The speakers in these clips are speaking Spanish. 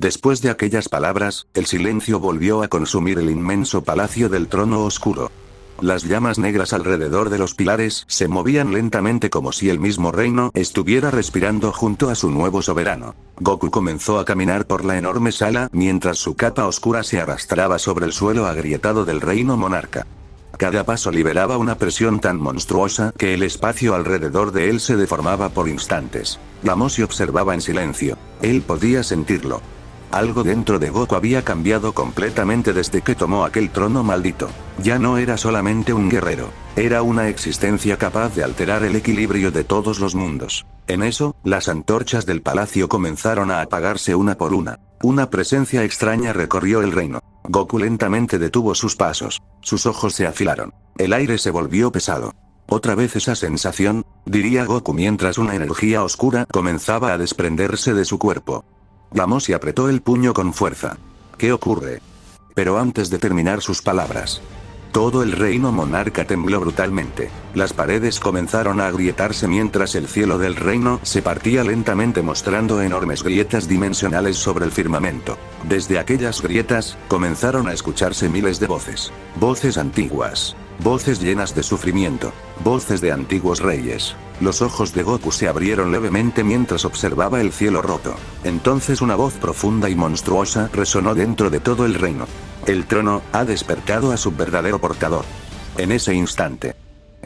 Después de aquellas palabras, el silencio volvió a consumir el inmenso palacio del trono oscuro. Las llamas negras alrededor de los pilares se movían lentamente como si el mismo reino estuviera respirando junto a su nuevo soberano. Goku comenzó a caminar por la enorme sala mientras su capa oscura se arrastraba sobre el suelo agrietado del reino monarca. Cada paso liberaba una presión tan monstruosa que el espacio alrededor de él se deformaba por instantes. Lamosi observaba en silencio. Él podía sentirlo. Algo dentro de Goku había cambiado completamente desde que tomó aquel trono maldito. Ya no era solamente un guerrero. Era una existencia capaz de alterar el equilibrio de todos los mundos. En eso, las antorchas del palacio comenzaron a apagarse una por una. Una presencia extraña recorrió el reino. Goku lentamente detuvo sus pasos. Sus ojos se afilaron. El aire se volvió pesado. Otra vez esa sensación, diría Goku mientras una energía oscura comenzaba a desprenderse de su cuerpo. Lamosi apretó el puño con fuerza. ¿Qué ocurre? Pero antes de terminar sus palabras, todo el reino monarca tembló brutalmente. Las paredes comenzaron a agrietarse mientras el cielo del reino se partía lentamente mostrando enormes grietas dimensionales sobre el firmamento. Desde aquellas grietas, comenzaron a escucharse miles de voces. Voces antiguas. Voces llenas de sufrimiento. Voces de antiguos reyes. Los ojos de Goku se abrieron levemente mientras observaba el cielo roto. Entonces una voz profunda y monstruosa resonó dentro de todo el reino. El trono ha despertado a su verdadero portador. En ese instante,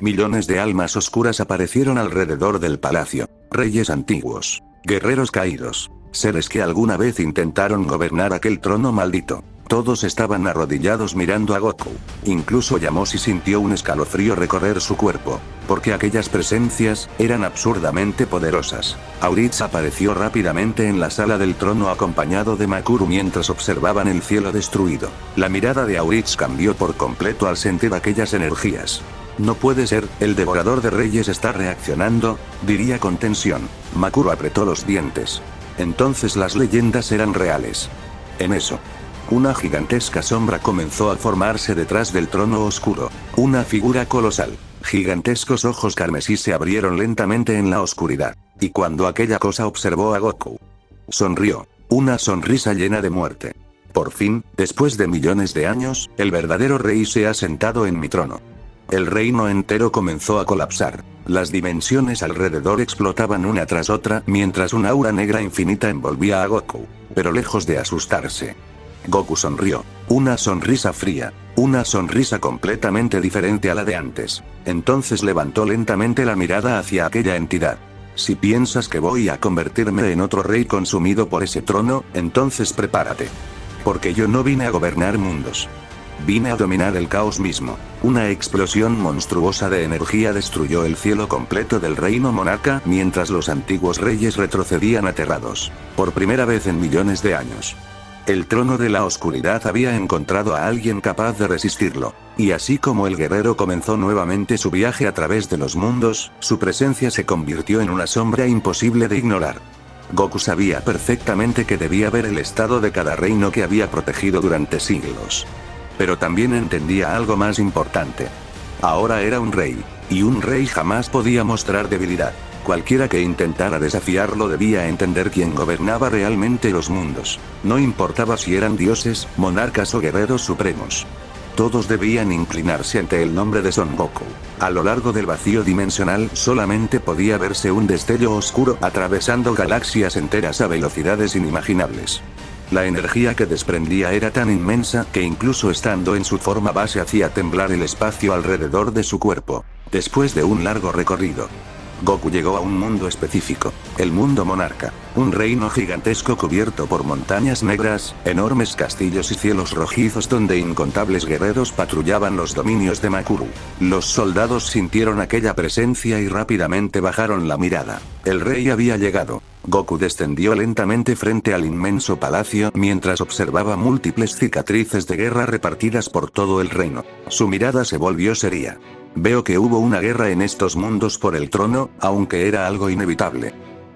millones de almas oscuras aparecieron alrededor del palacio. Reyes antiguos, guerreros caídos, seres que alguna vez intentaron gobernar aquel trono maldito. Todos estaban arrodillados mirando a Goku. Incluso Yamoshi sintió un escalofrío recorrer su cuerpo, porque aquellas presencias eran absurdamente poderosas. Auritz apareció rápidamente en la sala del trono acompañado de Makuru mientras observaban el cielo destruido. La mirada de Auritz cambió por completo al sentir aquellas energías. No puede ser, el devorador de reyes está reaccionando, diría con tensión. Makuru apretó los dientes. Entonces las leyendas eran reales. En eso, una gigantesca sombra comenzó a formarse detrás del trono oscuro. Una figura colosal. Gigantescos ojos carmesí se abrieron lentamente en la oscuridad. Y cuando aquella cosa observó a Goku, sonrió. Una sonrisa llena de muerte. Por fin, después de millones de años, el verdadero rey se ha sentado en mi trono. El reino entero comenzó a colapsar. Las dimensiones alrededor explotaban una tras otra mientras una aura negra infinita envolvía a Goku. Pero lejos de asustarse, Goku sonrió. Una sonrisa fría. Una sonrisa completamente diferente a la de antes. Entonces levantó lentamente la mirada hacia aquella entidad. Si piensas que voy a convertirme en otro rey consumido por ese trono, entonces prepárate. Porque yo no vine a gobernar mundos. Vine a dominar el caos mismo. Una explosión monstruosa de energía destruyó el cielo completo del reino monarca mientras los antiguos reyes retrocedían aterrados. Por primera vez en millones de años, el trono de la oscuridad había encontrado a alguien capaz de resistirlo. Y así como el guerrero comenzó nuevamente su viaje a través de los mundos, su presencia se convirtió en una sombra imposible de ignorar. Goku sabía perfectamente que debía ver el estado de cada reino que había protegido durante siglos. Pero también entendía algo más importante. Ahora era un rey, y un rey jamás podía mostrar debilidad. Cualquiera que intentara desafiarlo debía entender quién gobernaba realmente los mundos. No importaba si eran dioses, monarcas o guerreros supremos. Todos debían inclinarse ante el nombre de Son Goku. A lo largo del vacío dimensional solamente podía verse un destello oscuro atravesando galaxias enteras a velocidades inimaginables. La energía que desprendía era tan inmensa que incluso estando en su forma base hacía temblar el espacio alrededor de su cuerpo. Después de un largo recorrido, Goku llegó a un mundo específico, el mundo monarca, un reino gigantesco cubierto por montañas negras, enormes castillos y cielos rojizos donde incontables guerreros patrullaban los dominios de Makuru. Los soldados sintieron aquella presencia y rápidamente bajaron la mirada. El rey había llegado. Goku descendió lentamente frente al inmenso palacio mientras observaba múltiples cicatrices de guerra repartidas por todo el reino. Su mirada se volvió seria. Veo que hubo una guerra en estos mundos por el trono, aunque era algo inevitable.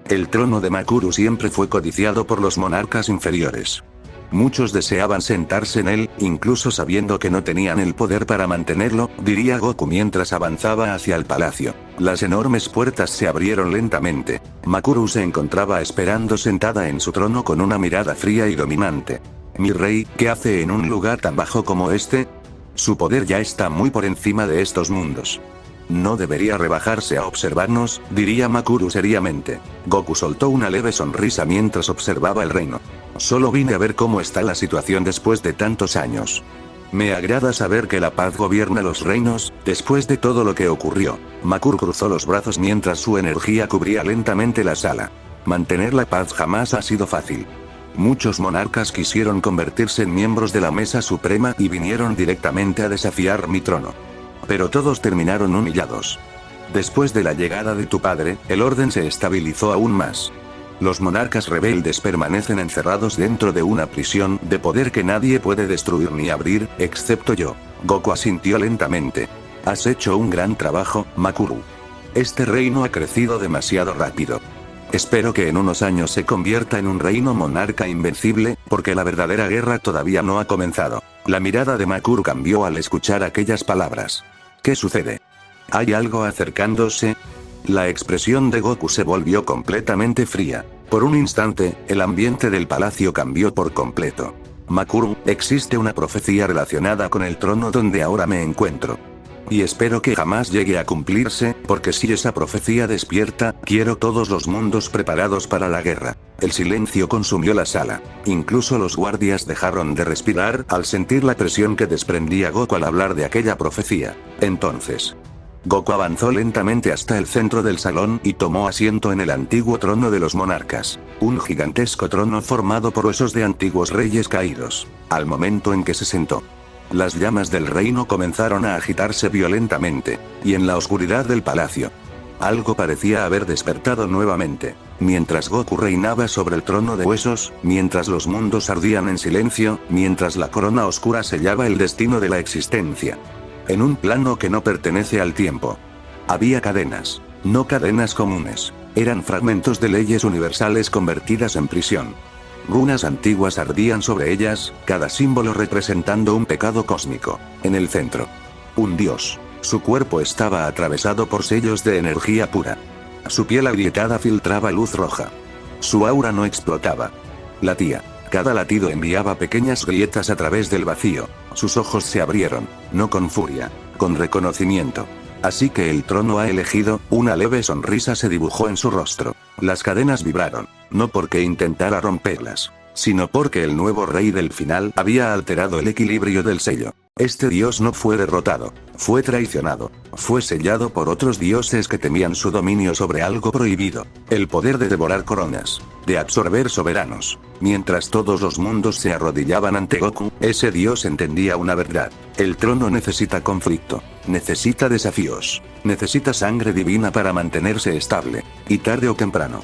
El trono de Makuru siempre fue codiciado por los monarcas inferiores. Muchos deseaban sentarse en él, incluso sabiendo que no tenían el poder para mantenerlo, diría Goku mientras avanzaba hacia el palacio. Las enormes puertas se abrieron lentamente. Makuru se encontraba esperando sentada en su trono con una mirada fría y dominante. Mi rey, ¿qué hace en un lugar tan bajo como este? Su poder ya está muy por encima de estos mundos. No debería rebajarse a observarnos, diría Makuru seriamente. Goku soltó una leve sonrisa mientras observaba el reino. Solo vine a ver cómo está la situación después de tantos años. Me agrada saber que la paz gobierna los reinos, después de todo lo que ocurrió. Makuru cruzó los brazos mientras su energía cubría lentamente la sala. Mantener la paz jamás ha sido fácil. Muchos monarcas quisieron convertirse en miembros de la Mesa Suprema y vinieron directamente a desafiar mi trono. Pero todos terminaron humillados. Después de la llegada de tu padre, el orden se estabilizó aún más. Los monarcas rebeldes permanecen encerrados dentro de una prisión de poder que nadie puede destruir ni abrir, excepto yo. Goku asintió lentamente. Has hecho un gran trabajo, Makuru. Este reino ha crecido demasiado rápido. Espero que en unos años se convierta en un reino monarca invencible, porque la verdadera guerra todavía no ha comenzado. La mirada de Makuru cambió al escuchar aquellas palabras. ¿Qué sucede? ¿Hay algo acercándose? La expresión de Goku se volvió completamente fría. Por un instante, el ambiente del palacio cambió por completo. Makuru, existe una profecía relacionada con el trono donde ahora me encuentro. Y espero que jamás llegue a cumplirse, porque si esa profecía despierta, quiero todos los mundos preparados para la guerra. El silencio consumió la sala. Incluso los guardias dejaron de respirar al sentir la presión que desprendía Goku al hablar de aquella profecía. Entonces, Goku avanzó lentamente hasta el centro del salón y tomó asiento en el antiguo trono de los monarcas. Un gigantesco trono formado por huesos de antiguos reyes caídos. Al momento en que se sentó, las llamas del reino comenzaron a agitarse violentamente, y en la oscuridad del palacio, algo parecía haber despertado nuevamente. Mientras Goku reinaba sobre el trono de huesos, mientras los mundos ardían en silencio, mientras la corona oscura sellaba el destino de la existencia. En un plano que no pertenece al tiempo. Había cadenas, no cadenas comunes. Eran fragmentos de leyes universales convertidas en prisión. Runas antiguas ardían sobre ellas, cada símbolo representando un pecado cósmico. En el centro, un dios. Su cuerpo estaba atravesado por sellos de energía pura. Su piel agrietada filtraba luz roja. Su aura no explotaba. Latía. Cada latido enviaba pequeñas grietas a través del vacío. Sus ojos se abrieron, no con furia, con reconocimiento. Así que el trono ha elegido, una leve sonrisa se dibujó en su rostro. Las cadenas vibraron, no porque intentara romperlas, sino porque el nuevo rey del final había alterado el equilibrio del sello. Este dios no fue derrotado, fue traicionado, fue sellado por otros dioses que temían su dominio sobre algo prohibido, el poder de devorar coronas, de absorber soberanos. Mientras todos los mundos se arrodillaban ante Goku, ese dios entendía una verdad: el trono necesita conflicto, necesita desafíos, necesita sangre divina para mantenerse estable, y tarde o temprano,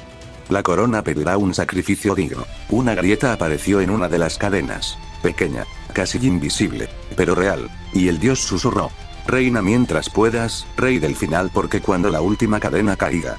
la corona pedirá un sacrificio digno. Una grieta apareció en una de las cadenas, pequeña, casi invisible, pero real, y el dios susurró: reina mientras puedas, rey del final, porque cuando la última cadena caiga,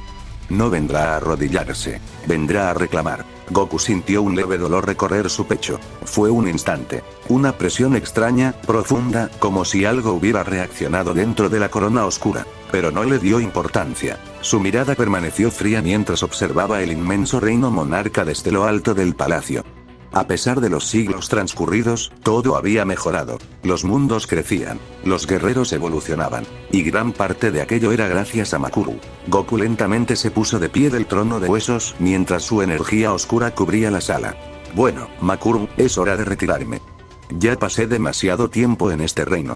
no vendrá a arrodillarse, vendrá a reclamar. Goku sintió un leve dolor recorrer su pecho. Fue un instante, una presión extraña, profunda, como si algo hubiera reaccionado dentro de la corona oscura, pero no le dio importancia. Su mirada permaneció fría mientras observaba el inmenso reino monarca desde lo alto del palacio. A pesar de los siglos transcurridos, todo había mejorado. Los mundos crecían, los guerreros evolucionaban, y gran parte de aquello era gracias a Makuru. Goku lentamente se puso de pie del trono de huesos mientras su energía oscura cubría la sala. Bueno, Makuru, es hora de retirarme. Ya pasé demasiado tiempo en este reino.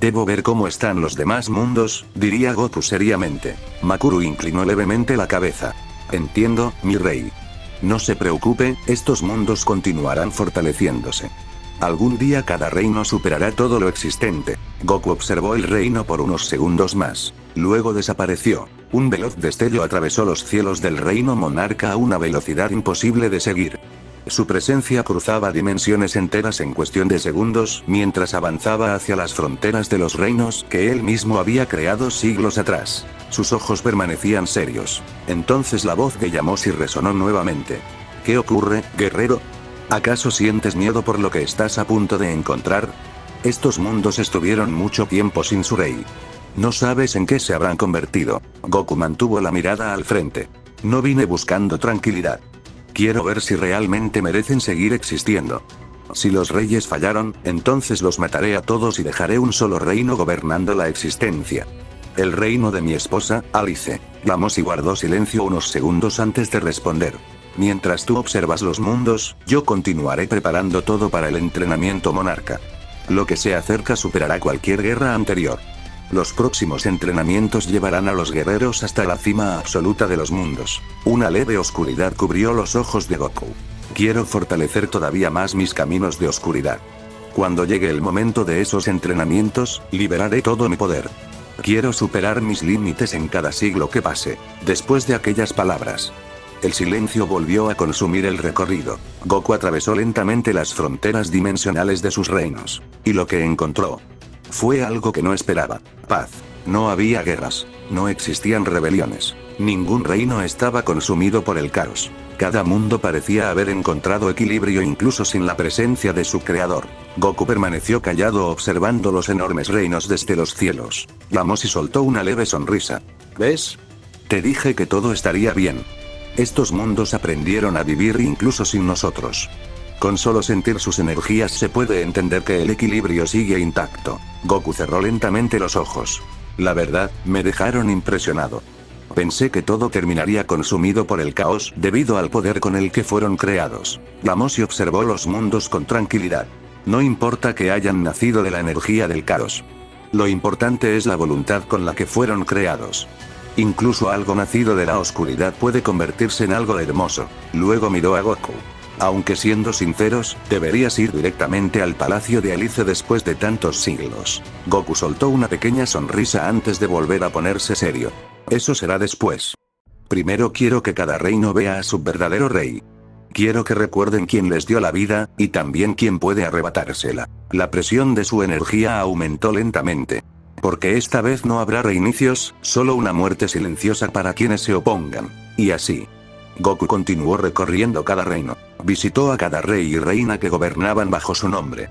Debo ver cómo están los demás mundos, diría Goku seriamente. Makuru inclinó levemente la cabeza. Entiendo, mi rey. No se preocupe, estos mundos continuarán fortaleciéndose. Algún día cada reino superará todo lo existente. Goku observó el reino por unos segundos más. Luego desapareció. Un veloz destello atravesó los cielos del reino monarca a una velocidad imposible de seguir. Su presencia cruzaba dimensiones enteras en cuestión de segundos, mientras avanzaba hacia las fronteras de los reinos que él mismo había creado siglos atrás. Sus ojos permanecían serios. Entonces la voz de Yamoshi resonó nuevamente. ¿Qué ocurre, guerrero? ¿Acaso sientes miedo por lo que estás a punto de encontrar? Estos mundos estuvieron mucho tiempo sin su rey. No sabes en qué se habrán convertido. Goku mantuvo la mirada al frente. No vine buscando tranquilidad. Quiero ver si realmente merecen seguir existiendo. Si los reyes fallaron, entonces los mataré a todos y dejaré un solo reino gobernando la existencia. El reino de mi esposa, Alice. Lamosi guardó silencio unos segundos antes de responder. Mientras tú observas los mundos, yo continuaré preparando todo para el entrenamiento monarca. Lo que se acerca superará cualquier guerra anterior. Los próximos entrenamientos llevarán a los guerreros hasta la cima absoluta de los mundos. Una leve oscuridad cubrió los ojos de Goku. Quiero fortalecer todavía más mis caminos de oscuridad. Cuando llegue el momento de esos entrenamientos, liberaré todo mi poder. Quiero superar mis límites en cada siglo que pase. Después de aquellas palabras, el silencio volvió a consumir el recorrido. Goku atravesó lentamente las fronteras dimensionales de sus reinos. Y lo que encontró fue algo que no esperaba. Paz. No había guerras. No existían rebeliones. Ningún reino estaba consumido por el caos. Cada mundo parecía haber encontrado equilibrio incluso sin la presencia de su creador. Goku permaneció callado observando los enormes reinos desde los cielos. Lamosi soltó una leve sonrisa. ¿Ves? Te dije que todo estaría bien. Estos mundos aprendieron a vivir incluso sin nosotros. Con solo sentir sus energías se puede entender que el equilibrio sigue intacto. Goku cerró lentamente los ojos. La verdad, me dejaron impresionado. Pensé que todo terminaría consumido por el caos debido al poder con el que fueron creados. Lamosi observó los mundos con tranquilidad. No importa que hayan nacido de la energía del caos. Lo importante es la voluntad con la que fueron creados. Incluso algo nacido de la oscuridad puede convertirse en algo hermoso. Luego miró a Goku. Aunque siendo sinceros, deberías ir directamente al palacio de Alice después de tantos siglos. Goku soltó una pequeña sonrisa antes de volver a ponerse serio. Eso será después. Primero quiero que cada reino vea a su verdadero rey. Quiero que recuerden quién les dio la vida, y también quién puede arrebatársela. La presión de su energía aumentó lentamente. Porque esta vez no habrá reinicios, solo una muerte silenciosa para quienes se opongan. Y así. Goku continuó recorriendo cada reino. Visitó a cada rey y reina que gobernaban bajo su nombre.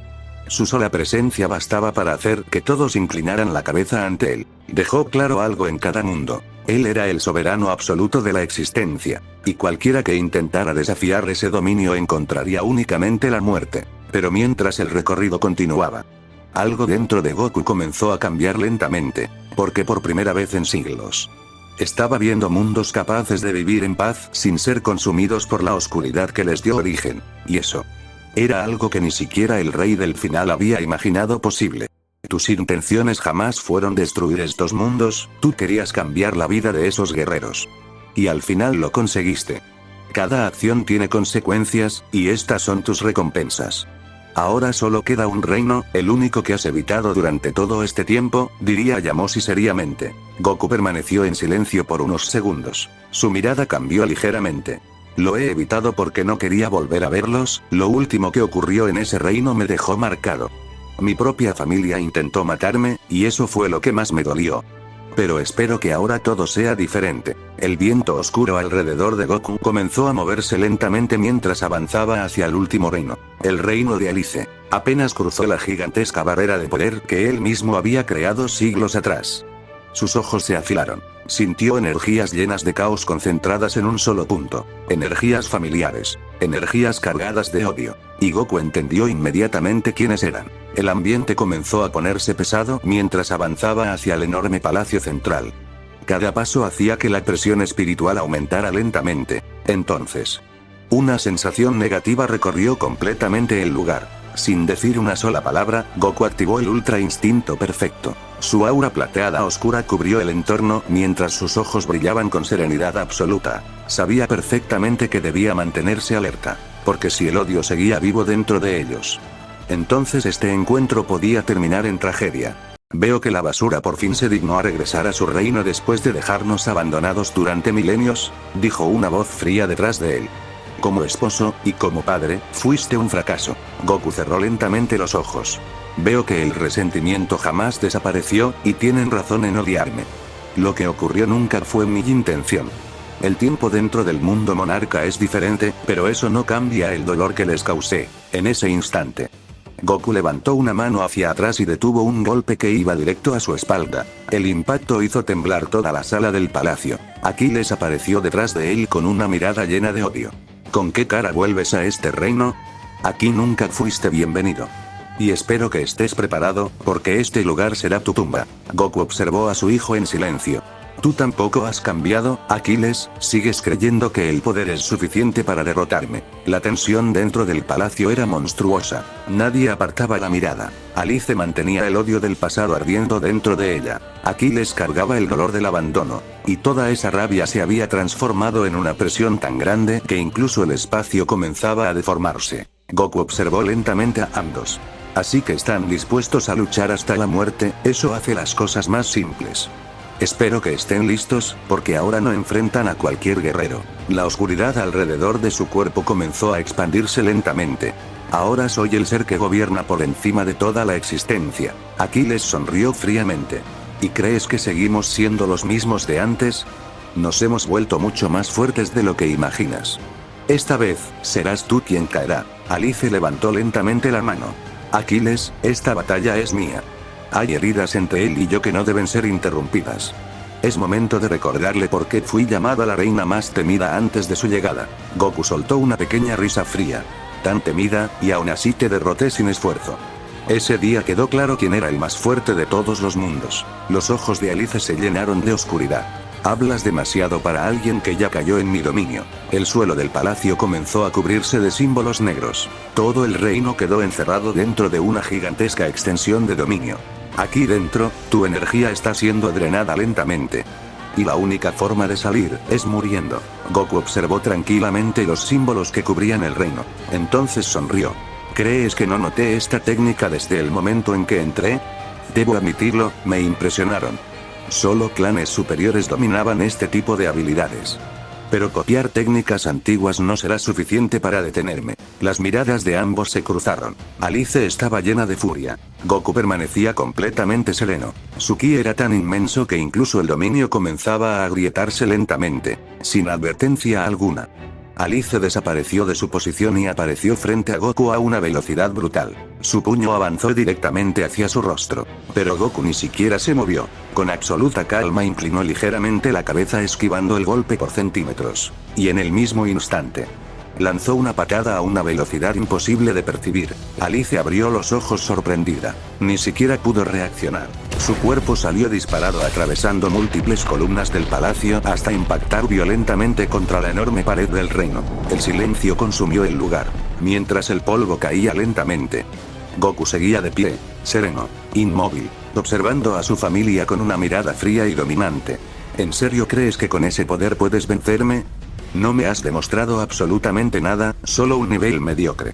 Su sola presencia bastaba para hacer que todos inclinaran la cabeza ante él. Dejó claro algo en cada mundo. Él era el soberano absoluto de la existencia. Y cualquiera que intentara desafiar ese dominio encontraría únicamente la muerte. Pero mientras el recorrido continuaba, algo dentro de Goku comenzó a cambiar lentamente. Porque por primera vez en siglos, estaba viendo mundos capaces de vivir en paz sin ser consumidos por la oscuridad que les dio origen. Y eso era algo que ni siquiera el rey del final había imaginado posible. Tus intenciones jamás fueron destruir estos mundos, tú querías cambiar la vida de esos guerreros. Y al final lo conseguiste. Cada acción tiene consecuencias, y estas son tus recompensas. Ahora solo queda un reino, el único que has evitado durante todo este tiempo, diría Yamosi seriamente. Goku permaneció en silencio por unos segundos. Su mirada cambió ligeramente. Lo he evitado porque no quería volver a verlos, lo último que ocurrió en ese reino me dejó marcado. Mi propia familia intentó matarme, y eso fue lo que más me dolió. Pero espero que ahora todo sea diferente. El viento oscuro alrededor de Goku comenzó a moverse lentamente mientras avanzaba hacia el último reino. El reino de Alice. Apenas cruzó la gigantesca barrera de poder que él mismo había creado siglos atrás. Sus ojos se afilaron. Sintió energías llenas de caos concentradas en un solo punto. Energías familiares. Energías cargadas de odio. Y Goku entendió inmediatamente quiénes eran. El ambiente comenzó a ponerse pesado mientras avanzaba hacia el enorme palacio central. Cada paso hacía que la presión espiritual aumentara lentamente. Entonces, una sensación negativa recorrió completamente el lugar. Sin decir una sola palabra, Goku activó el Ultra Instinto Perfecto. Su aura plateada oscura cubrió el entorno mientras sus ojos brillaban con serenidad absoluta. Sabía perfectamente que debía mantenerse alerta, porque si el odio seguía vivo dentro de ellos, entonces este encuentro podía terminar en tragedia. Veo que la basura por fin se dignó a regresar a su reino después de dejarnos abandonados durante milenios, dijo una voz fría detrás de él. Como esposo, y como padre, fuiste un fracaso. Goku cerró lentamente los ojos. Veo que el resentimiento jamás desapareció, y tienen razón en odiarme. Lo que ocurrió nunca fue mi intención. El tiempo dentro del mundo monarca es diferente, pero eso no cambia el dolor que les causé en ese instante. Goku levantó una mano hacia atrás y detuvo un golpe que iba directo a su espalda. El impacto hizo temblar toda la sala del palacio. Aquiles apareció detrás de él con una mirada llena de odio. ¿Con qué cara vuelves a este reino? Aquí nunca fuiste bienvenido. Y espero que estés preparado, porque este lugar será tu tumba. Goku observó a su hijo en silencio. Tú tampoco has cambiado, Aquiles, sigues creyendo que el poder es suficiente para derrotarme. La tensión dentro del palacio era monstruosa. Nadie apartaba la mirada. Alice mantenía el odio del pasado ardiendo dentro de ella. Aquiles cargaba el dolor del abandono. Y toda esa rabia se había transformado en una presión tan grande que incluso el espacio comenzaba a deformarse. Goku observó lentamente a ambos. Así que están dispuestos a luchar hasta la muerte, eso hace las cosas más simples. Espero que estén listos, porque ahora no enfrentan a cualquier guerrero. La oscuridad alrededor de su cuerpo comenzó a expandirse lentamente. Ahora soy el ser que gobierna por encima de toda la existencia. Aquiles sonrió fríamente. ¿Y crees que seguimos siendo los mismos de antes? Nos hemos vuelto mucho más fuertes de lo que imaginas. Esta vez, serás tú quien caerá. Alice levantó lentamente la mano. Aquiles, esta batalla es mía. Hay heridas entre él y yo que no deben ser interrumpidas. Es momento de recordarle por qué fui llamada la reina más temida antes de su llegada. Goku soltó una pequeña risa fría. Tan temida, y aún así te derroté sin esfuerzo. Ese día quedó claro quién era el más fuerte de todos los mundos. Los ojos de Alice se llenaron de oscuridad. Hablas demasiado para alguien que ya cayó en mi dominio. El suelo del palacio comenzó a cubrirse de símbolos negros. Todo el reino quedó encerrado dentro de una gigantesca extensión de dominio. Aquí dentro, tu energía está siendo drenada lentamente. Y la única forma de salir es muriendo. Goku observó tranquilamente los símbolos que cubrían el reino. Entonces sonrió. ¿Crees que no noté esta técnica desde el momento en que entré? Debo admitirlo, me impresionaron. Solo clanes superiores dominaban este tipo de habilidades. Pero copiar técnicas antiguas no será suficiente para detenerme. Las miradas de ambos se cruzaron. Alice estaba llena de furia. Goku permanecía completamente sereno. Su ki era tan inmenso que incluso el dominio comenzaba a agrietarse lentamente, sin advertencia alguna. Alice desapareció de su posición y apareció frente a Goku a una velocidad brutal. Su puño avanzó directamente hacia su rostro. Pero Goku ni siquiera se movió. Con absoluta calma inclinó ligeramente la cabeza esquivando el golpe por centímetros. Y en el mismo instante, lanzó una patada a una velocidad imposible de percibir. Alice abrió los ojos sorprendida. Ni siquiera pudo reaccionar. Su cuerpo salió disparado atravesando múltiples columnas del palacio hasta impactar violentamente contra la enorme pared del reino. El silencio consumió el lugar, mientras el polvo caía lentamente. Goku seguía de pie, sereno, inmóvil, observando a su familia con una mirada fría y dominante. ¿En serio crees que con ese poder puedes vencerme? No me has demostrado absolutamente nada, solo un nivel mediocre.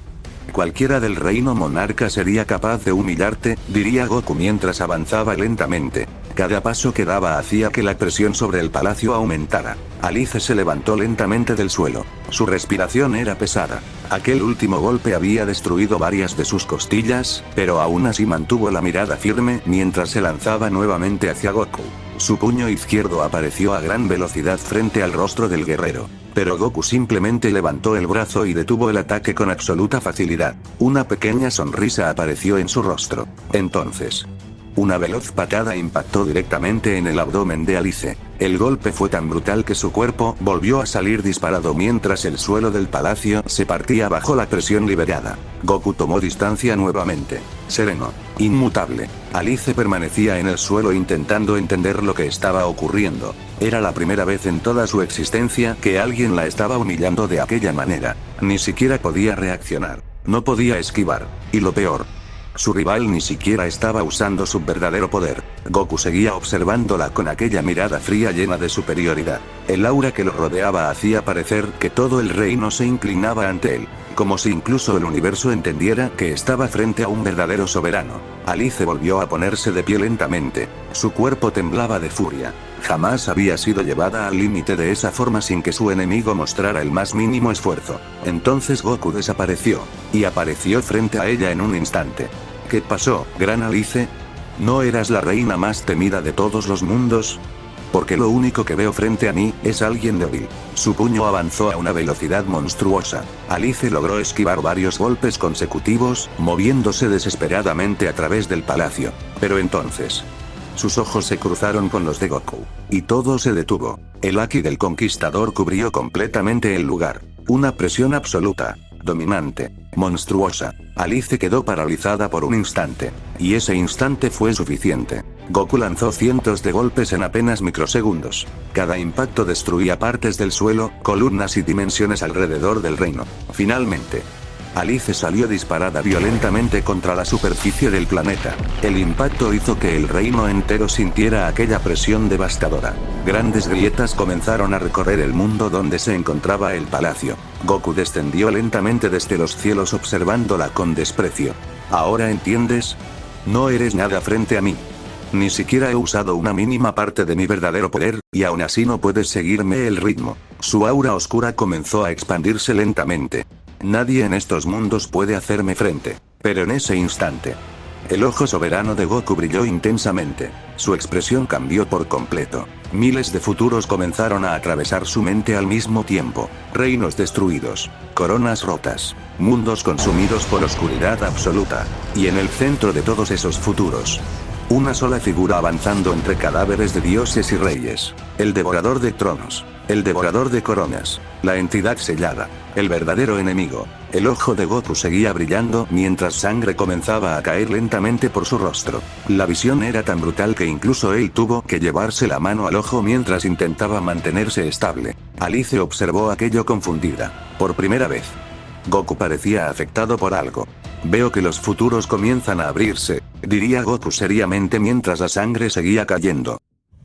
Cualquiera del reino monarca sería capaz de humillarte, diría Goku mientras avanzaba lentamente. Cada paso que daba hacía que la presión sobre el palacio aumentara. Alice se levantó lentamente del suelo. Su respiración era pesada. Aquel último golpe había destruido varias de sus costillas, pero aún así mantuvo la mirada firme mientras se lanzaba nuevamente hacia Goku. Su puño izquierdo apareció a gran velocidad frente al rostro del guerrero. Pero Goku simplemente levantó el brazo y detuvo el ataque con absoluta facilidad. Una pequeña sonrisa apareció en su rostro. Entonces, una veloz patada impactó directamente en el abdomen de Alice. El golpe fue tan brutal que su cuerpo volvió a salir disparado mientras el suelo del palacio se partía bajo la presión liberada. Goku tomó distancia nuevamente. Sereno, inmutable. Alice permanecía en el suelo intentando entender lo que estaba ocurriendo. Era la primera vez en toda su existencia que alguien la estaba humillando de aquella manera. Ni siquiera podía reaccionar. No podía esquivar. Y lo peor, su rival ni siquiera estaba usando su verdadero poder. Goku seguía observándola con aquella mirada fría llena de superioridad. El aura que lo rodeaba hacía parecer que todo el reino se inclinaba ante él, como si incluso el universo entendiera que estaba frente a un verdadero soberano. Alice volvió a ponerse de pie lentamente. Su cuerpo temblaba de furia. Jamás había sido llevada al límite de esa forma sin que su enemigo mostrara el más mínimo esfuerzo. Entonces Goku desapareció, y apareció frente a ella en un instante. ¿Qué pasó, gran Alice? ¿No eras la reina más temida de todos los mundos? Porque lo único que veo frente a mí, es alguien débil. Su puño avanzó a una velocidad monstruosa. Alice logró esquivar varios golpes consecutivos, moviéndose desesperadamente a través del palacio. Pero entonces... sus ojos se cruzaron con los de Goku. Y todo se detuvo. El Haki del Conquistador cubrió completamente el lugar. Una presión absoluta, dominante, monstruosa. Alice quedó paralizada por un instante. Y ese instante fue suficiente. Goku lanzó cientos de golpes en apenas microsegundos. Cada impacto destruía partes del suelo, columnas y dimensiones alrededor del reino. Finalmente, Alice salió disparada violentamente contra la superficie del planeta. El impacto hizo que el reino entero sintiera aquella presión devastadora. Grandes grietas comenzaron a recorrer el mundo donde se encontraba el palacio. Goku descendió lentamente desde los cielos observándola con desprecio. ¿Ahora entiendes? No eres nada frente a mí. Ni siquiera he usado una mínima parte de mi verdadero poder, y aún así no puedes seguirme el ritmo. Su aura oscura comenzó a expandirse lentamente. Nadie en estos mundos puede hacerme frente. Pero en ese instante, el ojo soberano de Goku brilló intensamente. Su expresión cambió por completo. Miles de futuros comenzaron a atravesar su mente al mismo tiempo. Reinos destruidos, coronas rotas, mundos consumidos por oscuridad absoluta. Y en el centro de todos esos futuros, una sola figura avanzando entre cadáveres de dioses y reyes. El devorador de tronos. El devorador de coronas. La entidad sellada. El verdadero enemigo. El ojo de Goku seguía brillando mientras sangre comenzaba a caer lentamente por su rostro. La visión era tan brutal que incluso él tuvo que llevarse la mano al ojo mientras intentaba mantenerse estable. Alice observó aquello confundida. Por primera vez, Goku parecía afectado por algo. Veo que los futuros comienzan a abrirse, diría Goku seriamente mientras la sangre seguía cayendo.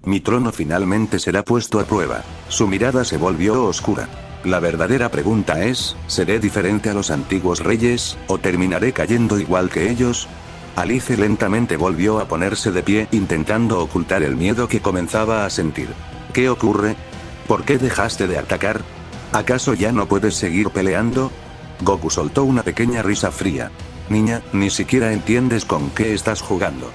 Mi trono finalmente será puesto a prueba. Su mirada se volvió oscura. La verdadera pregunta es, ¿seré diferente a los antiguos reyes, o terminaré cayendo igual que ellos? Alice lentamente volvió a ponerse de pie intentando ocultar el miedo que comenzaba a sentir. ¿Qué ocurre? ¿Por qué dejaste de atacar? ¿Acaso ya no puedes seguir peleando? Goku soltó una pequeña risa fría. Niña, ni siquiera entiendes con qué estás jugando.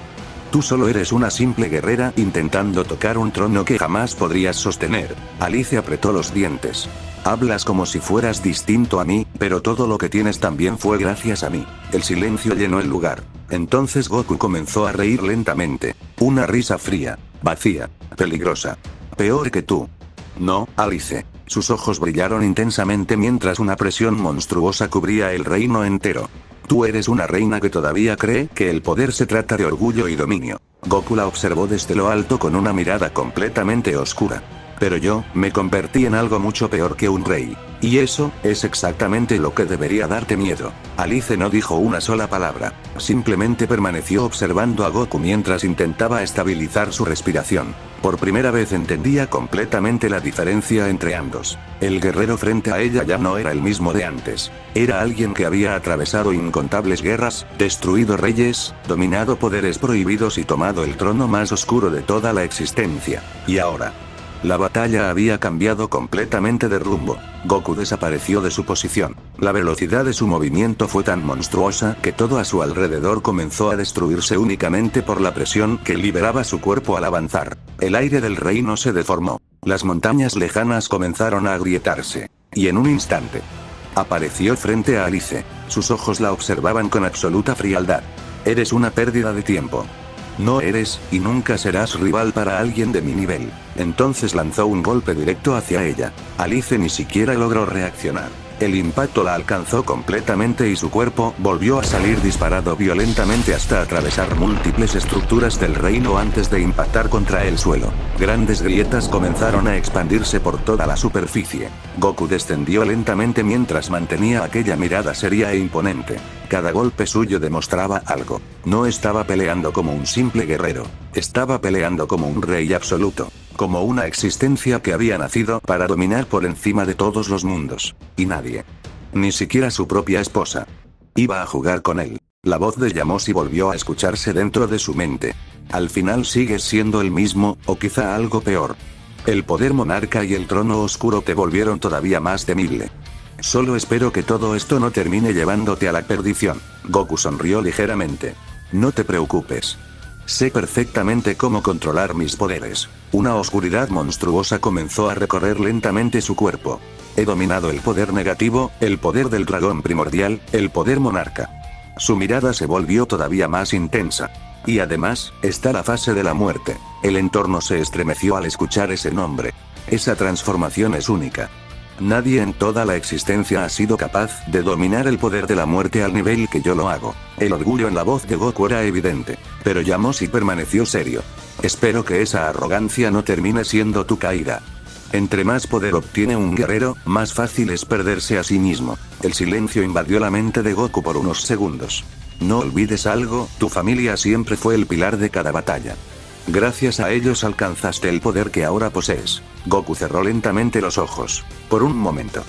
Tú solo eres una simple guerrera intentando tocar un trono que jamás podrías sostener. Alice apretó los dientes. Hablas como si fueras distinto a mí, pero todo lo que tienes también fue gracias a mí. El silencio llenó el lugar. Entonces Goku comenzó a reír lentamente. Una risa fría, vacía, peligrosa. Peor que tú. No, Alice. Sus ojos brillaron intensamente mientras una presión monstruosa cubría el reino entero. Tú eres una reina que todavía cree que el poder se trata de orgullo y dominio. Goku la observó desde lo alto con una mirada completamente oscura. Pero yo, me convertí en algo mucho peor que un rey. Y eso, es exactamente lo que debería darte miedo. Alice no dijo una sola palabra. Simplemente permaneció observando a Goku mientras intentaba estabilizar su respiración. Por primera vez entendía completamente la diferencia entre ambos. El guerrero frente a ella ya no era el mismo de antes. Era alguien que había atravesado incontables guerras, destruido reyes, dominado poderes prohibidos y tomado el trono más oscuro de toda la existencia. Y ahora, la batalla había cambiado completamente de rumbo. Goku desapareció de su posición. La velocidad de su movimiento fue tan monstruosa que todo a su alrededor comenzó a destruirse únicamente por la presión que liberaba su cuerpo al avanzar. El aire del reino se deformó. Las montañas lejanas comenzaron a agrietarse. Y en un instante, apareció frente a Alice. Sus ojos la observaban con absoluta frialdad. Eres una pérdida de tiempo. No eres, y nunca serás rival para alguien de mi nivel. Entonces lanzó un golpe directo hacia ella. Alice ni siquiera logró reaccionar. El impacto la alcanzó completamente y su cuerpo volvió a salir disparado violentamente hasta atravesar múltiples estructuras del reino antes de impactar contra el suelo. Grandes grietas comenzaron a expandirse por toda la superficie. Goku descendió lentamente mientras mantenía aquella mirada seria e imponente. Cada golpe suyo demostraba algo. No estaba peleando como un simple guerrero. Estaba peleando como un rey absoluto. Como una existencia que había nacido para dominar por encima de todos los mundos. Y nadie, ni siquiera su propia esposa, iba a jugar con él. La voz de Yamoshi volvió a escucharse dentro de su mente. Al final sigues siendo el mismo, o quizá algo peor. El poder monarca y el trono oscuro te volvieron todavía más temible. Solo espero que todo esto no termine llevándote a la perdición. Goku sonrió ligeramente. No te preocupes. Sé perfectamente cómo controlar mis poderes. Una oscuridad monstruosa comenzó a recorrer lentamente su cuerpo. He dominado el poder negativo, el poder del dragón primordial, el poder monarca. Su mirada se volvió todavía más intensa. Y además, está la fase de la muerte. El entorno se estremeció al escuchar ese nombre. Esa transformación es única. Nadie en toda la existencia ha sido capaz de dominar el poder de la muerte al nivel que yo lo hago. El orgullo en la voz de Goku era evidente, pero Yamoshi permaneció serio. Espero que esa arrogancia no termine siendo tu caída. Entre más poder obtiene un guerrero, más fácil es perderse a sí mismo. El silencio invadió la mente de Goku por unos segundos. No olvides algo, tu familia siempre fue el pilar de cada batalla. Gracias a ellos alcanzaste el poder que ahora posees. Goku cerró lentamente los ojos. Por un momento.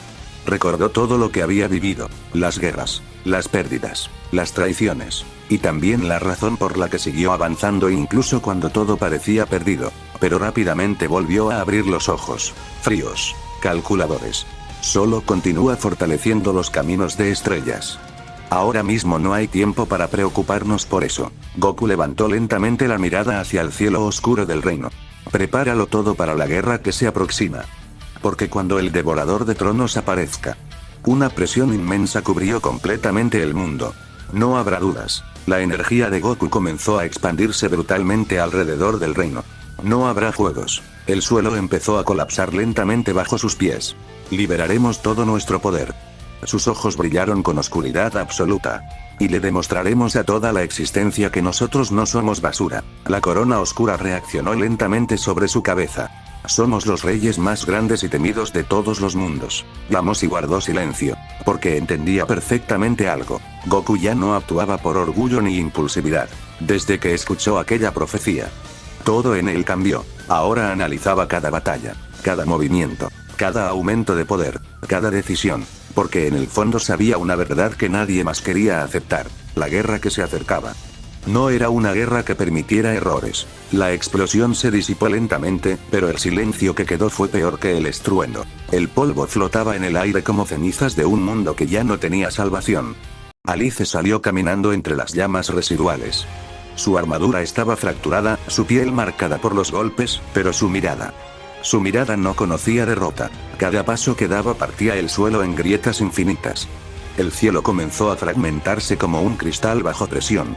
Recordó todo lo que había vivido, las guerras, las pérdidas, las traiciones, y también la razón por la que siguió avanzando incluso cuando todo parecía perdido. Pero rápidamente volvió a abrir los ojos, fríos, calculadores. Solo continúa fortaleciendo los caminos de estrellas. Ahora mismo no hay tiempo para preocuparnos por eso. Goku levantó lentamente la mirada hacia el cielo oscuro del reino. Prepáralo todo para la guerra que se aproxima. Porque cuando el devorador de tronos aparezca, una presión inmensa cubrió completamente el mundo. No habrá dudas. La energía de Goku comenzó a expandirse brutalmente alrededor del reino. No habrá juegos. El suelo empezó a colapsar lentamente bajo sus pies. Liberaremos todo nuestro poder. Sus ojos brillaron con oscuridad absoluta. Y le demostraremos a toda la existencia que nosotros no somos basura. La corona oscura reaccionó lentamente sobre su cabeza. Somos los reyes más grandes y temidos de todos los mundos. Yamoshi guardó silencio, porque entendía perfectamente algo. Goku ya no actuaba por orgullo ni impulsividad. Desde que escuchó aquella profecía, todo en él cambió. Ahora analizaba cada batalla, cada movimiento, cada aumento de poder, cada decisión. Porque en el fondo sabía una verdad que nadie más quería aceptar. La guerra que se acercaba. No era una guerra que permitiera errores. La explosión se disipó lentamente, pero el silencio que quedó fue peor que el estruendo. El polvo flotaba en el aire como cenizas de un mundo que ya no tenía salvación. Alice salió caminando entre las llamas residuales. Su armadura estaba fracturada, su piel marcada por los golpes, pero su mirada no conocía derrota. Cada paso que daba partía el suelo en grietas infinitas. El cielo comenzó a fragmentarse como un cristal bajo presión.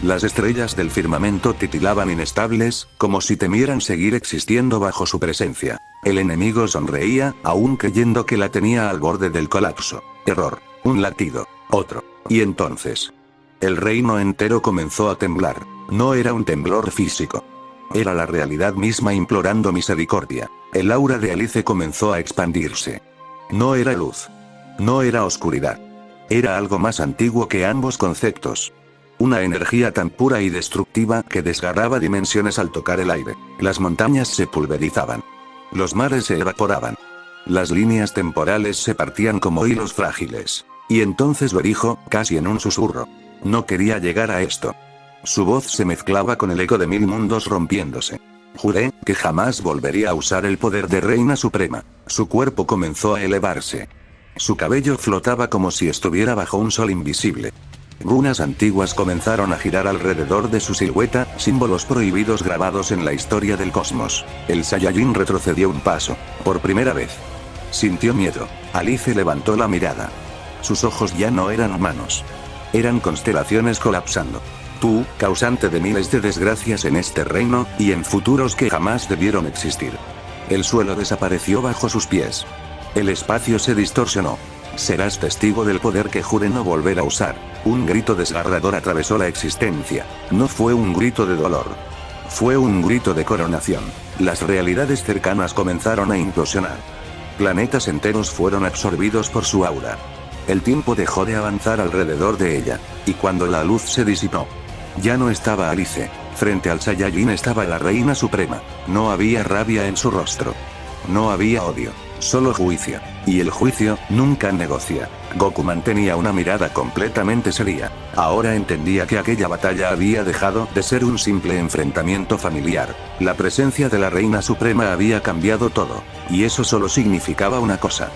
Las estrellas del firmamento titilaban inestables, como si temieran seguir existiendo bajo su presencia. El enemigo sonreía, aún creyendo que la tenía al borde del colapso. Error. Un latido. Otro. Y entonces, el reino entero comenzó a temblar. No era un temblor físico. Era la realidad misma implorando misericordia. El aura de Alice comenzó a expandirse. No era luz. No era oscuridad. Era algo más antiguo que ambos conceptos. Una energía tan pura y destructiva que desgarraba dimensiones al tocar el aire. Las montañas se pulverizaban. Los mares se evaporaban. Las líneas temporales se partían como hilos frágiles. Y entonces lo dijo, casi en un susurro. No quería llegar a esto. Su voz se mezclaba con el eco de mil mundos rompiéndose. Juré que jamás volvería a usar el poder de Reina Suprema. Su cuerpo comenzó a elevarse. Su cabello flotaba como si estuviera bajo un sol invisible. Runas antiguas comenzaron a girar alrededor de su silueta, símbolos prohibidos grabados en la historia del cosmos. El Saiyajin retrocedió un paso. Por primera vez. Sintió miedo. Alice levantó la mirada. Sus ojos ya no eran humanos. Eran constelaciones colapsando. Tú, causante de miles de desgracias en este reino, y en futuros que jamás debieron existir. El suelo desapareció bajo sus pies. El espacio se distorsionó. Serás testigo del poder que juré no volver a usar. Un grito desgarrador atravesó la existencia. No fue un grito de dolor. Fue un grito de coronación. Las realidades cercanas comenzaron a implosionar. Planetas enteros fueron absorbidos por su aura. El tiempo dejó de avanzar alrededor de ella. Y cuando la luz se disipó, ya no estaba Alice. Frente al Saiyajin estaba la Reina Suprema. No había rabia en su rostro. No había odio. Solo juicio. Y el juicio nunca negocia. Goku mantenía una mirada completamente seria. Ahora entendía que aquella batalla había dejado de ser un simple enfrentamiento familiar. La presencia de la Reina Suprema había cambiado todo. Y eso solo significaba una cosa.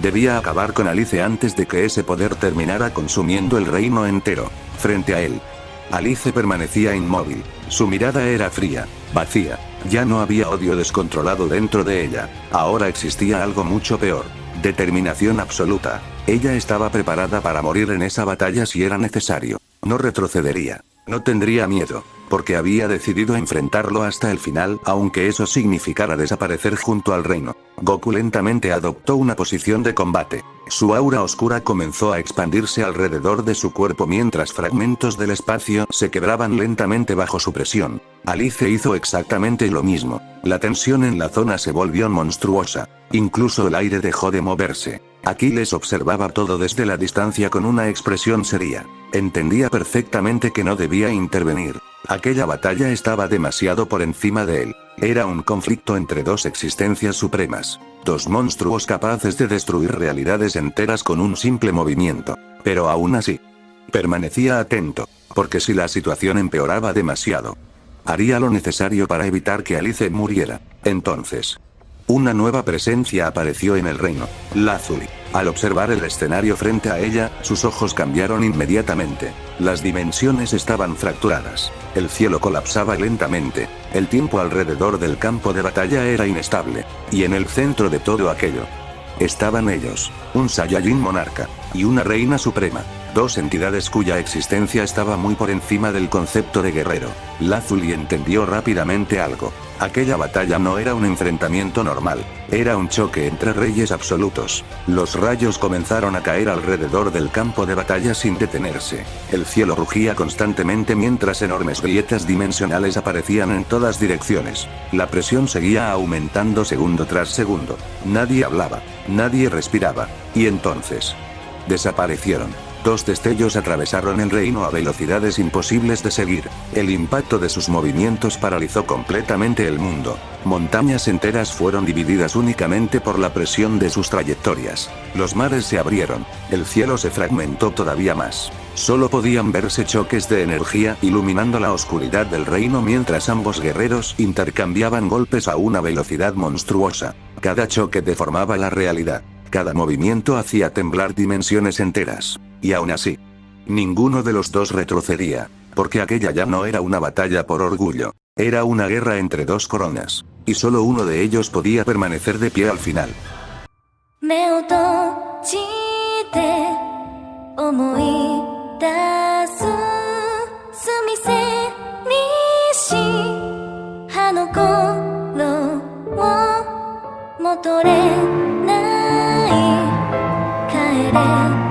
Debía acabar con Alice antes de que ese poder terminara consumiendo el reino entero. Frente a él, Alice permanecía inmóvil. Su mirada era fría, vacía. Ya no había odio descontrolado dentro de ella. Ahora existía algo mucho peor. Determinación absoluta. Ella estaba preparada para morir en esa batalla si era necesario. No retrocedería. No tendría miedo, porque había decidido enfrentarlo hasta el final, aunque eso significara desaparecer junto al reino. Goku lentamente adoptó una posición de combate. Su aura oscura comenzó a expandirse alrededor de su cuerpo mientras fragmentos del espacio se quebraban lentamente bajo su presión. Alice hizo exactamente lo mismo. La tensión en la zona se volvió monstruosa. Incluso el aire dejó de moverse. Aquiles observaba todo desde la distancia con una expresión seria. Entendía perfectamente que no debía intervenir. Aquella batalla estaba demasiado por encima de él. Era un conflicto entre dos existencias supremas. Dos monstruos capaces de destruir realidades enteras con un simple movimiento. Pero aún así, permanecía atento, porque si la situación empeoraba demasiado, haría lo necesario para evitar que Alice muriera. Entonces, una nueva presencia apareció en el reino, Lazuli. Al observar el escenario frente a ella, sus ojos cambiaron inmediatamente. Las dimensiones estaban fracturadas. El cielo colapsaba lentamente. El tiempo alrededor del campo de batalla era inestable. Y en el centro de todo aquello, estaban ellos, un Saiyajin monarca, y una reina suprema. Dos entidades cuya existencia estaba muy por encima del concepto de guerrero. Lazuli entendió rápidamente algo. Aquella batalla no era un enfrentamiento normal. Era un choque entre reyes absolutos. Los rayos comenzaron a caer alrededor del campo de batalla sin detenerse. El cielo rugía constantemente mientras enormes grietas dimensionales aparecían en todas direcciones. La presión seguía aumentando segundo tras segundo. Nadie hablaba. Nadie respiraba. Y entonces, desaparecieron. Dos destellos atravesaron el reino a velocidades imposibles de seguir. El impacto de sus movimientos paralizó completamente el mundo. Montañas enteras fueron divididas únicamente por la presión de sus trayectorias. Los mares se abrieron. El cielo se fragmentó todavía más. Solo podían verse choques de energía iluminando la oscuridad del reino mientras ambos guerreros intercambiaban golpes a una velocidad monstruosa. Cada choque deformaba la realidad. Cada movimiento hacía temblar dimensiones enteras. Y aún así, ninguno de los dos retrocedía, porque aquella ya no era una batalla por orgullo. Era una guerra entre dos coronas. Y solo uno de ellos podía permanecer de pie al final. 目を閉じて思い出す澄せにし葉の頃を戻れない帰れ